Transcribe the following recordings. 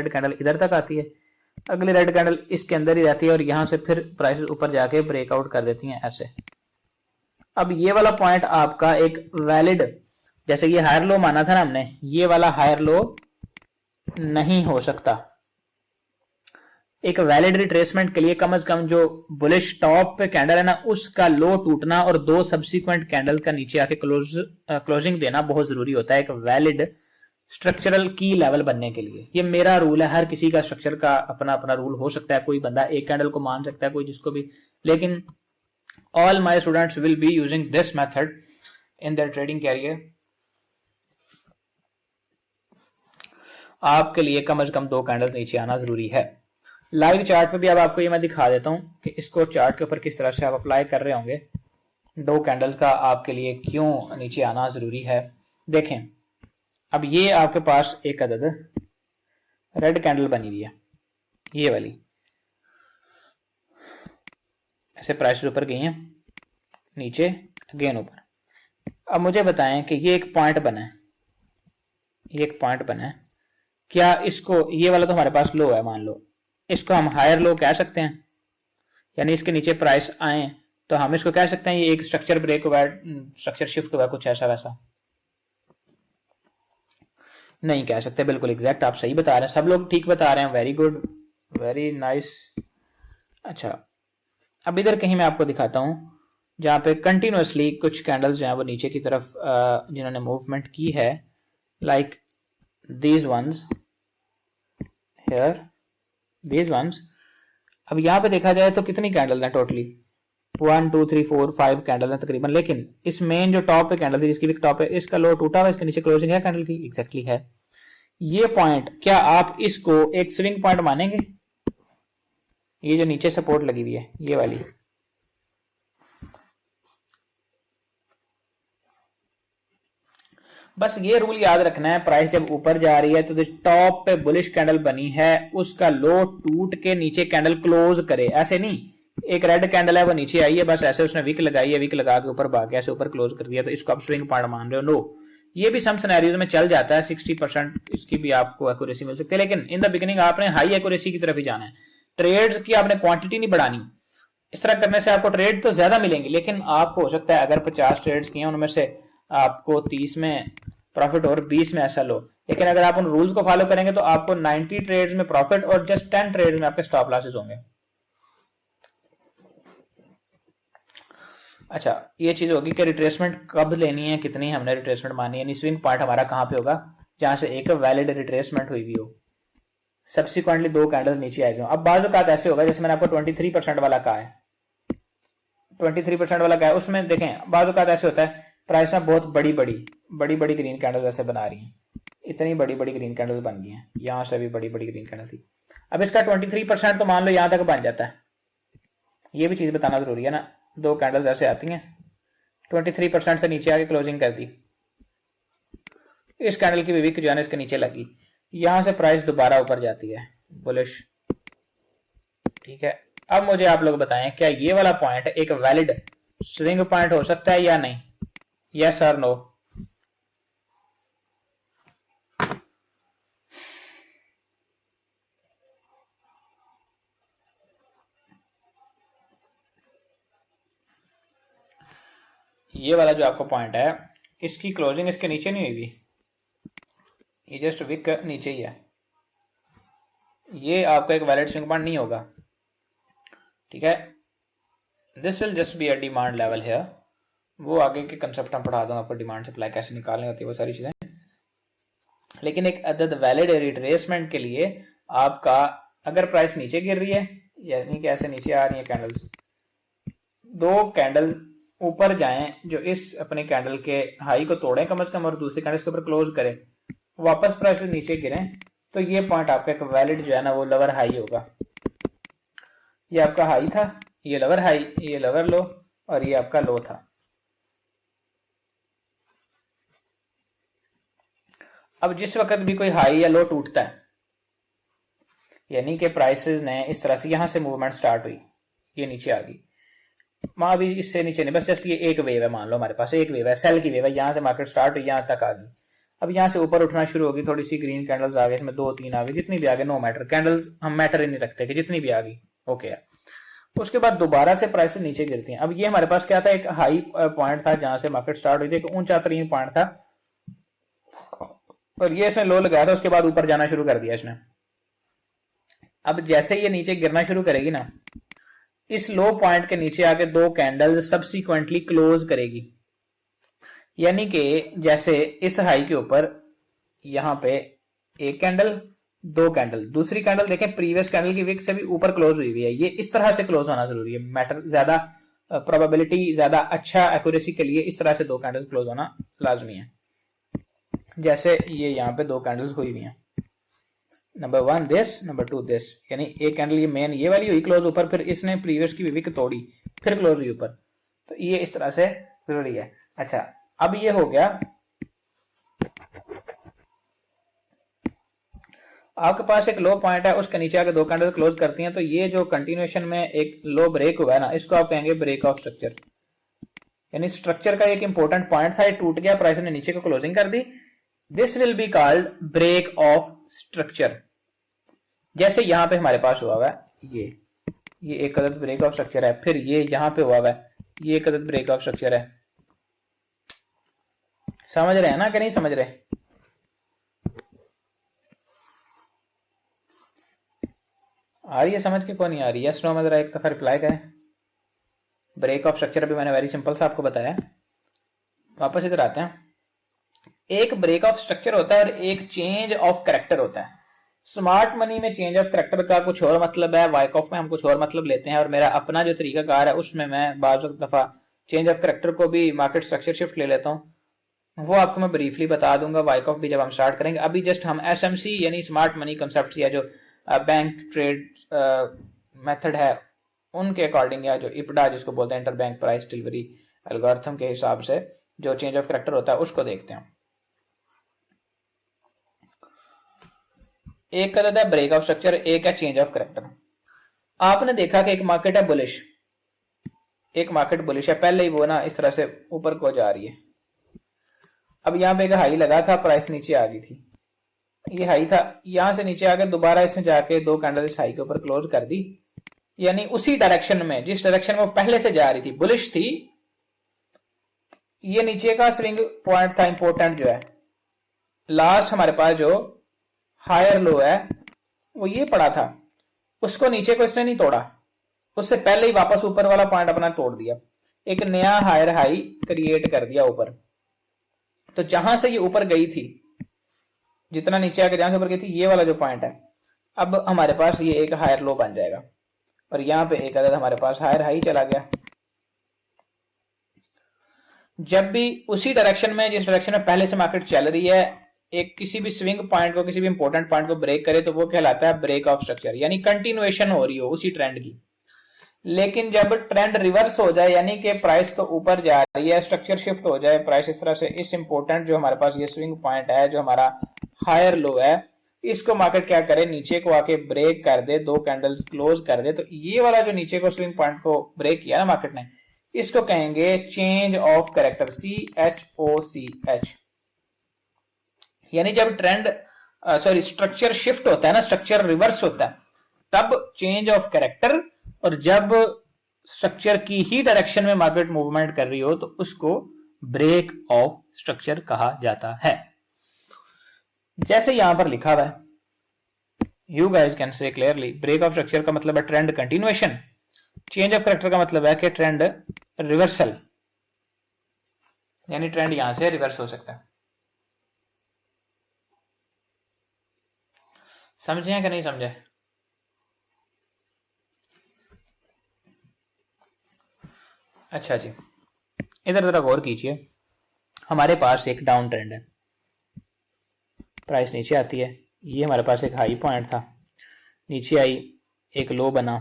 Red candle इधर तक आती है, अगली रेड कैंडल इसके अंदर ही रहती है और यहां से फिर प्राइसेस ऊपर जाके ब्रेकआउट कर देती हैं ऐसे। अब ये वाला पॉइंट आपका एक वैलिड, जैसे ये हायर लो माना था ना हमने, ये वाला हायर लो नहीं हो सकता। एक वैलिड रिट्रेसमेंट के लिए कम से कम जो बुलिश टॉप पे कैंडल है ना, उसका लो टूटना और 2 सब्सिक्वेंट कैंडल का नीचे आके क्लोजिंग देना बहुत जरूरी होता है एक वैलिड स्ट्रक्चरल की लेवल बनने के लिए। ये मेरा रूल है, हर किसी का स्ट्रक्चर का अपना अपना रूल हो सकता है, कोई बंदा एक कैंडल को मान सकता है, कोई जिसको भी, लेकिन all my students will be using this method in their trading career. आपके लिए कम से कम 2 कैंडल नीचे आना जरूरी है। लाइव चार्ट पे भी अब आपको ये मैं दिखा देता हूं कि इसको चार्ट के ऊपर किस तरह से आप अप्लाई कर रहे होंगे। 2 कैंडल्स का आपके लिए क्यों नीचे आना जरूरी है। देखें, अब ये आपके पास एक अदद रेड कैंडल बनी हुई है, ये वाली, ऐसे प्राइसेस ऊपर गई हैं, नीचे अगेन ऊपर। अब मुझे बताएं कि ये एक पॉइंट बना है, ये एक पॉइंट बना है, क्या इसको, ये वाला तो हमारे पास लो है मान लो, इसको हम हायर लो कह सकते हैं, यानी इसके नीचे प्राइस आए तो हम इसको कह सकते हैं ये एक स्ट्रक्चर ब्रेक हुआ है, स्ट्रक्चर शिफ्ट हुआ है, कुछ ऐसा वैसा नहीं कह सकते। बिल्कुल एग्जैक्ट आप सही बता रहे हैं, सब लोग ठीक बता रहे हैं, वेरी गुड, वेरी नाइस। अच्छा, अब इधर कहीं मैं आपको दिखाता हूं जहां पे कंटिन्यूअसली कुछ कैंडल्स जो है वो नीचे की तरफ जिन्होंने मूवमेंट की है, like these once here, these once. अब यहां पे देखा जाए तो कितनी कैंडल है टोटली, 1 2 3 4 5 कैंडल है तकरीबन, लेकिन इस मेन जो टॉप पे कैंडल थी, जिसकी भी टॉप है, इसका लो टूटा हुआ, इसके नीचे क्लोजिंग है कैंडल की, एग्जैक्टली है। ये पॉइंट, क्या आप इसको एक स्विंग पॉइंट मानेंगे? ये जो नीचे सपोर्ट लगी हुई है ये वाली, बस ये रूल याद रखना है, प्राइस जब ऊपर जा रही है तो जो टॉप पे बुलिश कैंडल बनी है उसका लो टूट के नीचे कैंडल क्लोज करे, ऐसे नहीं एक रेड कैंडल है वो नीचे आई है, बस ऐसे उसने विक लगाई है, विक लगा के ऊपर भाग गया, ऐसे ऊपर क्लोज कर दिया, तो इसको आप स्विंग पॉइंट मान रहे हो? नो, ये भी सम सिनेरियोज में चल जाता है, 60% इसकी भी आपको एक्यूरेसी मिल सकती है, लेकिन इन द बिगिनिंग आपने हाई एक्यूरेसी की तरफ ही जाना है। ट्रेड्स की आपने क्वांटिटी नहीं बढ़ानी, इस तरह करने से आपको ट्रेड तो ज्यादा मिलेंगे, लेकिन आपको हो सकता है अगर 50 ट्रेड्स किए उनमें से आपको 30 में प्रॉफिट और 20 में ऐसा लो, लेकिन अगर आप उन रूल्स को फॉलो करेंगे तो आपको 90 ट्रेड्स में प्रॉफिट और जस्ट 10 ट्रेड्स में आपके स्टॉप लॉसेस होंगे। अच्छा, ये चीज होगी कि रिट्रेसमेंट कब लेनी है, कितनी हमने रिट्रेसमेंट मानी है, स्विंग पॉइंट हमारा कहां पे होगा, जहां से एक वैलिड रिट्रेसमेंट हुई हो, सब्सिक्वेंटली 2 कैंडल नीचे आएगी। अब बाजू का ऐसे होगा, जैसे मैंने आपको 23% वाला कहा है, 23% वाला कहा है, उसमें देखें बाजू का ऐसे होता है, प्राइस में बहुत बड़ी बड़ी ग्रीन कैंडल ऐसे बना रही हैं, इतनी बड़ी ग्रीन कैंडल बन गई हैं, यहां से भी बड़ी ग्रीन कैंडल थी। अब इसका 23% तो मान लो यहां तक बन जाता है, ये भी चीज बताना जरूरी है ना, 2 कैंडल्स ऐसे आती हैं, 23% से नीचे आके क्लोजिंग कर दी, इस कैंडल की भी विक जो है ना इसके नीचे लगी, यहां से प्राइस दोबारा ऊपर जाती है बुलिश, ठीक है। अब मुझे आप लोग बताएं, क्या ये वाला पॉइंट एक वैलिड स्विंग पॉइंट हो सकता है या नहीं? यस और नो? ये वाला जो आपका पॉइंट है, इसकी क्लोजिंग इसके नीचे नहीं हुई, ये जस्ट विक नीचे ही है, ये आपका एक वैलिड स्विंग पॉइंट नहीं होगा, ठीक है। This will just be a demand level है, वो आगे के कंसेप्ट हम पढ़ा दूंगा आपको, डिमांड सप्लाई कैसे निकालनी होती है वो सारी चीजें, लेकिन एक अदद वैलिड रिट्रेसमेंट के लिए आपका, अगर प्राइस नीचे गिर रही है, यानी कि ऐसे नीचे आ रही है कैंडल्स, 2 कैंडल्स ऊपर जाएं जो इस अपने कैंडल के हाई को तोड़ें कम से कम, और दूसरी कैंडल के ऊपर क्लोज करें, वापस प्राइस नीचे गिरें, तो ये पॉइंट आपका एक वैलिड जो है ना वो लोअर हाई होगा। ये आपका हाई था, ये लोअर हाई, ये लोअर लो, और ये आपका लो था। अब जिस वक्त भी कोई हाई या लो टूटता है, यानी कि प्राइसेस ने इस तरह से यहां से मूवमेंट स्टार्ट हुई, ये नीचे आ गई, वहां भी इससे नीचे नहीं, बस जस्ट ये एक वेव है, मान लो हमारे पास एक वेव है, सेल की वेव है, यहां से मार्केट स्टार्ट हुई, यहां तक आ गई, अब यहाँ से ऊपर उठना शुरू होगी, थोड़ी सी ग्रीन कैंडल्स आ गई, इसमें 2-3 आ गई, जितनी भी आ गई नो मैटर, कैंडल्स हम मैटर ही नहीं रखते कि जितनी भी आ गई ओके है। उसके बाद दोबारा से प्राइस नीचे गिरती हैं। अब ये हमारे पास क्या था, एक हाई पॉइंट था जहां से मार्केट स्टार्ट हुई थी, एक ऊंचा तरीन पॉइंट था और ये इसने लो लगाया था, उसके बाद ऊपर जाना शुरू कर दिया इसने। अब जैसे ये नीचे गिरना शुरू करेगी ना, इस लो पॉइंट के नीचे आके 2 कैंडल्स सब्सिक्वेंटली क्लोज करेगी, यानी कि जैसे इस हाई के ऊपर यहां पे एक कैंडल, 2 कैंडल, दूसरी कैंडल देखें प्रीवियस कैंडल की विक से भी ऊपर क्लोज हुई हुई है, ये इस तरह से क्लोज होना जरूरी है, मैटर ज्यादा प्रोबेबिलिटी ज्यादा अच्छा एक्यूरेसी के लिए इस तरह से 2 कैंडल्स क्लोज होना लाजमी है। जैसे ये यहाँ पे 2 कैंडल्स हुई हुई हैं, नंबर 1 दिस, नंबर 2 दिस, यानी एक कैंडल ये मेन ये वाली हुई क्लोज ऊपर, फिर इसने प्रीवियस की विक तोड़ी, फिर क्लोज हुई ऊपर, तो ये इस तरह से जरूरी है। अच्छा अब ये हो गया, आपके पास एक लो पॉइंट है, उसके नीचे आके 2 कैंडल क्लोज करती हैं, तो ये जो कंटिन्यूएशन में एक लो ब्रेक हुआ है ना, इसको आप कहेंगे ब्रेक ऑफ स्ट्रक्चर, यानी स्ट्रक्चर का एक इंपॉर्टेंट पॉइंट था, ये टूट गया, प्राइस ने नीचे को क्लोजिंग कर दी, this will be called break of structure. जैसे यहां पे हमारे पास हुआ है ये एक अदद ब्रेक ऑफ स्ट्रक्चर है, फिर ये यहां पे हुआ है ये एक अदद ब्रेक ऑफ स्ट्रक्चर है। समझ रहे हैं ना कि नहीं समझ रहे? आ रही है समझ के, कौन नहीं आ रही है? स्नो में जरा एक दफा रिप्लाई करें। ब्रेक ऑफ स्ट्रक्चर अभी मैंने वेरी सिंपल सा आपको बताया। वापस इधर आते हैं। एक ब्रेक ऑफ स्ट्रक्चर होता है और एक चेंज ऑफ कैरेक्टर होता है। स्मार्ट मनी में चेंज ऑफ कैरेक्टर का कुछ और मतलब है, वाइकऑफ में हम कुछ और मतलब लेते हैं, और मेरा अपना जो तरीकाकार है उसमें मैं बाज़ दफा चेंज ऑफ कैरेक्टर को भी मार्केट स्ट्रक्चर शिफ्ट ले लेता हूँ, वो आपको मैं ब्रीफली बता दूंगा वाइकऑफ भी जब हम स्टार्ट करेंगे। अभी जस्ट हम एसएमसी यानी स्मार्ट मनी कॉन्सेप्ट या जो बैंक ट्रेड मेथड है उनके अकॉर्डिंग, या जो इपडा जिसको बोलते हैं inter bank price delivery algorithm के हिसाब से जो चेंज ऑफ कैरेक्टर होता है उसको देखते हैं। एक का है ब्रेक ऑफ स्ट्रक्चर, एक है चेंज ऑफ कैरेक्टर। आपने देखा कि एक मार्केट है बुलिश, एक मार्केट बुलिश है, पहले ही वो ना इस तरह से ऊपर को जा रही है। अब यहां पे एक हाई लगा था, प्राइस नीचे आ गई थी, ये हाई था, यहां से नीचे आके दोबारा इसने जाके 2 कैंडल इस हाई के ऊपर क्लोज कर दी, यानी उसी डायरेक्शन में जिस डायरेक्शन में वो पहले से जा रही थी, बुलिश थी। ये नीचे का स्विंग पॉइंट था इंपॉर्टेंट जो है, लास्ट हमारे पास जो हायर लो है वो ये पड़ा था, उसको नीचे को इसने नहीं तोड़ा, उससे पहले ही वापस ऊपर वाला पॉइंट अपना तोड़ दिया, एक नया हायर हाई क्रिएट कर दिया ऊपर। तो जहां से ये ऊपर गई थी, जितना नीचे आकर जहां से ऊपर गई थी, ये वाला जो पॉइंट है, अब हमारे पास ये एक हायर लो बन जाएगा, और यहां पे एक अदद हमारे पास हायर हाई चला गया। जब भी उसी डायरेक्शन में जिस डायरेक्शन में पहले से मार्केट चल रही है एक किसी भी स्विंग पॉइंट को, किसी भी इंपॉर्टेंट पॉइंट को ब्रेक करे, तो वो कहलाता है ब्रेक ऑफ स्ट्रक्चर, यानी कंटिन्यूएशन हो रही हो उसी ट्रेंड की। लेकिन जब ट्रेंड रिवर्स हो जाए, यानी कि प्राइस तो ऊपर जा रही है, स्ट्रक्चर शिफ्ट हो जाए, प्राइस इस तरह से इस इंपॉर्टेंट जो हमारे पास ये स्विंग पॉइंट है जो हमारा हायर लो है, इसको मार्केट क्या करे, नीचे को आके ब्रेक कर दे, 2 कैंडल्स क्लोज कर दे, तो ये वाला जो नीचे को स्विंग पॉइंट को ब्रेक किया ना मार्केट ने, इसको कहेंगे चेंज ऑफ कैरेक्टर, CHOCH। यानी जब ट्रेंड स्ट्रक्चर शिफ्ट होता है ना, स्ट्रक्चर रिवर्स होता है, तब चेंज ऑफ कैरेक्टर, और जब स्ट्रक्चर की ही डायरेक्शन में मार्केट मूवमेंट कर रही हो तो उसको ब्रेक ऑफ स्ट्रक्चर कहा जाता है। जैसे यहां पर लिखा हुआ है, you guys can see clearly, break of structure का मतलब है trend continuation, change of character का मतलब है कि ट्रेंड रिवर्सल, यानी ट्रेंड यहां से रिवर्स हो सकता है। समझे कि नहीं समझे? अच्छा जी, इधर जरा गौर कीजिए, हमारे पास एक डाउन ट्रेंड है, प्राइस नीचे आती है, ये हमारे पास एक हाई पॉइंट था, नीचे आई, एक लो बना।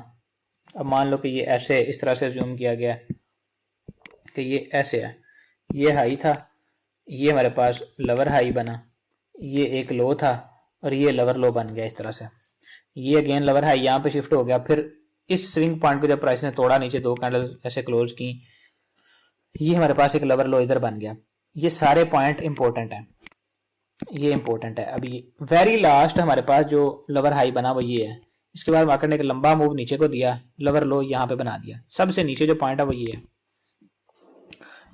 अब मान लो कि ये ऐसे इस तरह से जूम किया गया कि ये ऐसे है, ये हाई था, ये हमारे पास लोअर हाई बना, ये एक लो था और ये लोअर लो बन गया इस तरह से, ये अगेन लोअर हाई यहाँ पे शिफ्ट हो गया, फिर इस स्विंग पॉइंट को जब प्राइस ने तोड़ा, नीचे 2 कैंडल ऐसे क्लोज की, ये हमारे पास एक लोअर लो इधर बन गया। ये सारे पॉइंट इंपॉर्टेंट हैं, ये इंपॉर्टेंट है। अभी वेरी लास्ट हमारे पास जो लोअर हाई बना वो ये है। इसके बाद मार्केट ने एक लंबा मूव नीचे को दिया, लोअर लो यहाँ पे बना दिया, सबसे नीचे जो पॉइंट है वो ये है।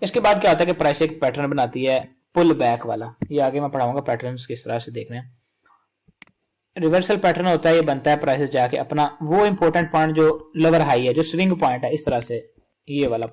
इसके बाद क्या होता है कि प्राइस एक पैटर्न बनाती है पुल बैक वाला, ये आगे मैं पढ़ाऊंगा पैटर्न किस तरह से देखने हैं। रिवर्सल पैटर्न होता है, ये बनता है प्राइसेस जाके अपना वो इंपॉर्टेंट पॉइंट जो लोअर हाई है, जो स्विंग पॉइंट है, इस तरह से ये वाला